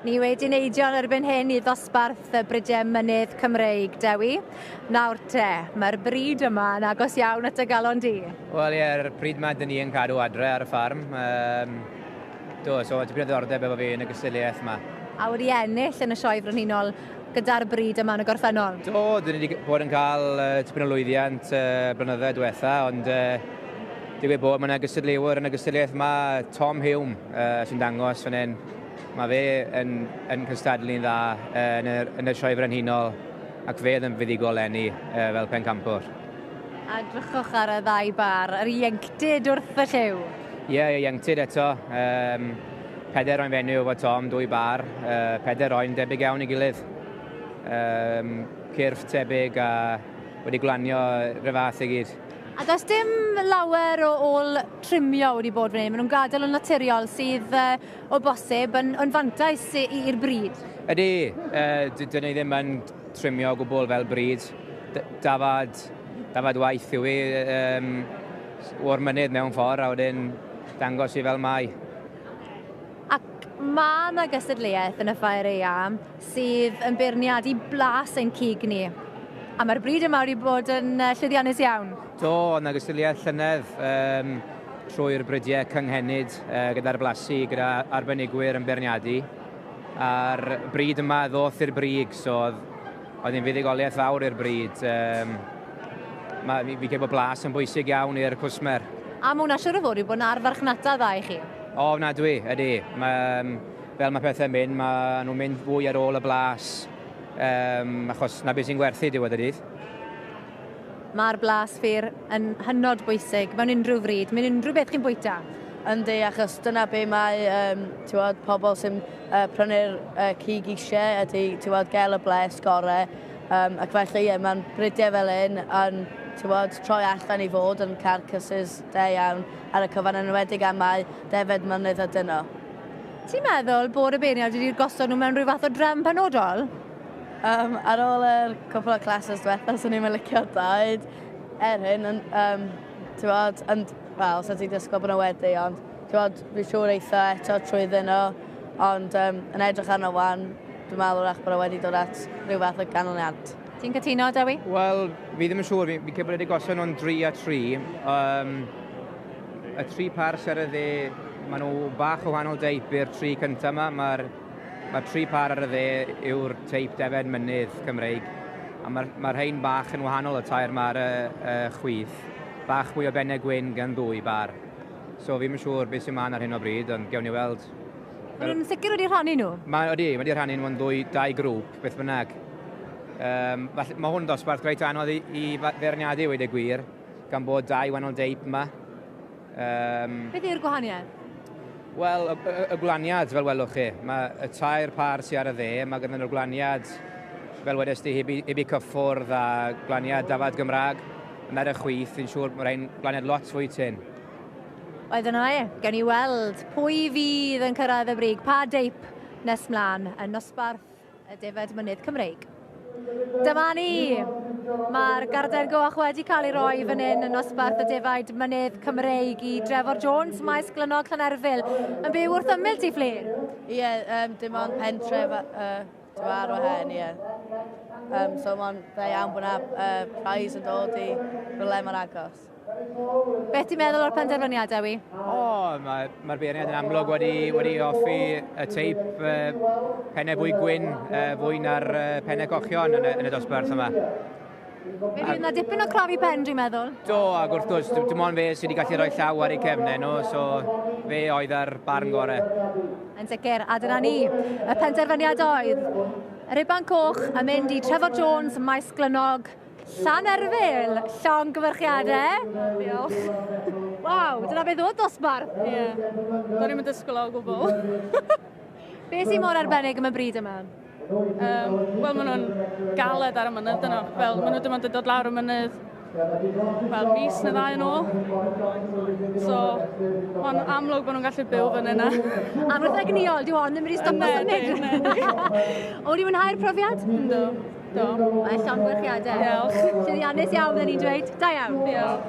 Ni wedi neidio yn erbyn hyn I ddosbarth y Brydau Mynydd Cymreig, Dewi. Nawr te, mae'r bryd yma yn agos iawn at y galon di. Wel ie'r pryd yma dyn ni yn cadw adre ar y ffarm. So tipyn o ddordeb efo fi yn y gysylltiaeth yma. A wedi ennill yn y sioe frenhinol gyda'r bryd yma yn y gorffennol? Do, dyn ni wedi bod yn cael tipyn o lwyddiant blynyddoedd diwetha, ond dwi'n gweud bod mae'n gysylltiwr yn y gysylltiaeth yma, Tom Hume, sy'n dangos fan hyn. Mae fe yn cystadlu'n dda yn y sioe frenhinol ac fe yn fuddigol lenni fel pencampwr. A drychwch ar y ddau bar, yr ieuenctid wrth y lliw. Ie, ieuenctid eto. 4 oen fenyw efo Tom, 2 bar, 4 oen debyg iawn I gilydd. Cyrff tebyg a wedi glanio rhyfath I gyd. A does dim lawer o ôl trimio wedi bod fan hyn. Maen nhw'n gadael yn naturiol sydd o bosib yn fantais i'r bryd. Ydy, dyn ni ddim yn trimio o gwbl fel bryd. Dafad waith yw I o'r mynydd mewn ffordd a wedyn dangos I fel mai. Ac mae yna gystadleuaeth yn y ffair eia sydd yn beirniadu blas ein cig ni. A mae'r bryd yma wedi bod yn llwyddiannus iawn. Do, yna gystadleuaeth llynedd trwy'r brydiau cynghenid gyda'r blasu, gyda arbenigwyr yn beirniadu. A'r bryd yma ddoth i'r brig, so oedd hi'n fuddigoliaeth fawr i'r bryd. Fi credu bod blas yn bwysig iawn i'r cwsmer. A mae hwnna siwr o fod I bod yn arfarchnata dda I chi? O, na dwi, ydy. Fel mae pethau'n mynd, maen nhw'n mynd fwy ar ôl y blas. Achos na beth sy'n gwerthu diwedd y dydd. Mae'r blas ffyr yn hynod bwysig mewn unrhyw fryd. Mae'n unrhyw beth chi'n bwyta? Yndi, achos dyna be mae pobl sy'n prynu'r cig eisiau ydy gael y bles gorau. Ac felly mae'n brydiau fel un yn troi allan I fod yn carcasses da iawn ar y cyfan yn enwedig am mai defed mynydd y dyno. Ti'n meddwl bod y beirniad wedi gosod nhw mewn rhyw fath o drefn penodol? Ar ôl yr cwpl o classes diwethaf, sy'n ni'n licio dweud hyn, wel, sy'n ti'n disgwyl bod nhw wedi, ond fi'n siŵr eitha eto trwyddyn nhw, ond yn edrych arno wan, dwi'n meddwl wrach bod nhw wedi dod at rhyw fath o ganlyniad. Ti'n cytuno, Dewi? Wel, fi ddim yn siŵr, fi'n credu bod wedi gosod nhw'n 3 a 3. Y 3 pars ar y dde, maen nhw bach o wahanol deip i'r 3 cyntaf yma. Mae'r 3 par ar y dde yw'r teip defed mynydd Cymreig. A mae'r rhain bach yn wahanol y tair yma ar y chwith. Bach fwy o bennau gwyn gan 2 bar. So fi'n siŵr beth sy'n ma'n ar hyn o bryd, ond gewn ni weld. Mae nhw'n sicr wedi rhannu nhw? Mae wedi rhannu nhw'n 2 grŵp, beth bynnag. Mae hwn dosbarth greit anodd I feirniadu wedi gwir, gan bod 2 wahanol deip yma. Beth yw'r gwahaniaeth? Wel, y gwlaniad, fel welwch chi, mae y 2 par sy'n ar y dde, mae gyda nhw'r gwlaniad, fel wedys ti, heb I cyffwrdd a gwlaniad dafad Gymraeg, yn ar y chwith, fi'n siŵr mae'n rhaid gwlaniad lot fwy tyn. Oedd yna gawn ni weld pwy fydd yn cyrraedd y brig, pa deip nes mlaen yn nosbarth y defed mynydd Cymreig. Dyma ni! Mae'r garden goch wedi cael ei roi fan hyn yn nosbarth y defaid mynydd Cymreig I Trevor Jones, maes Glynog Llanerfil, yn byw wrth ymyl ti fflir? Ie, dim ond pentref ar o hen, ie. So mae'n dda iawn bod yna prize yn dod I rhywle mor agos. Beth ti'n meddwl o'r penderfyniad, Dewi? Mae'r beirniad yn amlwg wedi hoffi y teip pennau fwy gwyn, fwy na'r pennau cochion yn y dosbarth yma. Fe fydd yna dipyn o crafi pen, dwi'n meddwl? Do, ac wrth gwrs, dim ond fe sydd wedi gallu rhoi llaw ar ei cefnau nhw, so fe oedd ar barn gorau. Yn sicr, a dyna ni. Y penderfyniad oedd, yr Iban Coch yn mynd I Trevor Jones, maes Glynog, Llanerfil, llong gyfyrchiadau. Diolch. Waw, dyna beth oedd dosbarth? Ie, do'n i'n disgwyl o gwbl. Be sy'n mor arbennig am y bryd yma? Wel, maen nhw'n galed ar y mynydd yno. Fel, maen nhw dim ond dod lawr y mynydd mis neu 2 yn ôl. So, mae'n amlwg bod nhw'n gallu byw fan yna. Amlwg egniol, di hon ddim wedi stopio symud? Ne. O, di mwynhau'r profiad? Do. Mae llong gwerchiadau. Diolch. Llwyddiannus iawn, fydden ni'n dweud. Da iawn. Diolch.